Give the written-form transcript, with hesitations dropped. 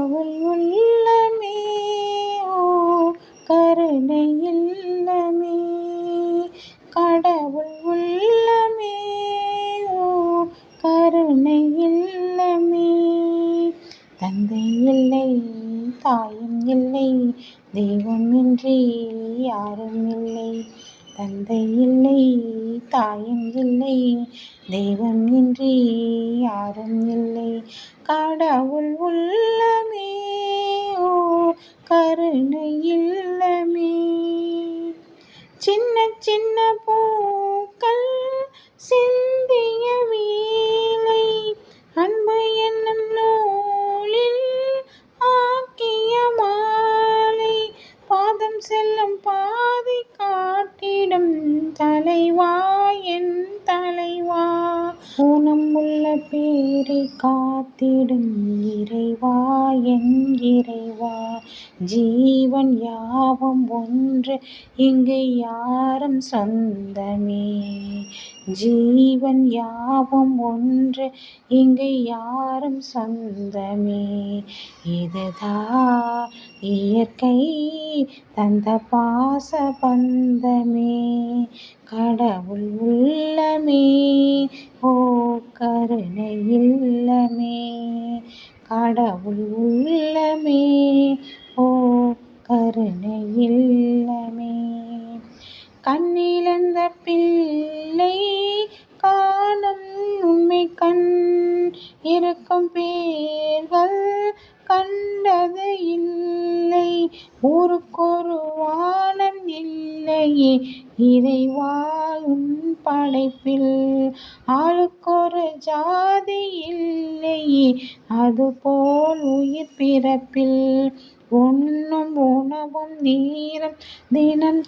கடவுள் உள்ளமே ஓ கருணை இல்லமே, கடவுள் உள்ளமே ஓ கருணை இல்லமே. தந்தை இல்லை தாயும் இல்லை, தெய்வம் இன்றி யாரும் இல்லை. தந்தை இல்லை தாயும் இல்லை, தெய்வம் இன்றி யாரும் இல்லை. கடவுள் உள்ளமே ஓ கருணை இல்லமே. சின்ன சின்ன பூக்கள் சிந்திய வீணை, அன்பு என்னும் நூலில் ஆக்கிய மாலை, பாதம் செல்லும் பாதை காட்டிடும் தலைவா என் தலைவா. ஊனம் உள்ள பேரை காத்திடும் இறைவா என் இறைவா. ஜீவன் யாவும் ஒன்று இங்கு யாரும் சொந்தமே, ஜீவன் யாவும் ஒன்று இங்கு யாரும் சொந்தமே. இதுதான் இயற்கை தந்த பாச பந்தமே. கடவுள் உள்ளமே ஓ கருணை இல்லமே, கடவுள் உள்ளமே ஓ கருணை இல்லமே. கண்ணிழந்த பிள்ளை காணும் உண்மை, கண் இருக்கும் பேர்கள் கண்டது இல்லை. ஊருக்கொரு வானம் இல்லையே இறைவா உன் படைப்பில், ஆளுக்கொரு ஜாதி இல்லையே அதுபோல் உயிர் பிறப்பில். உண்ணும் உணவும் நீரும் தினம்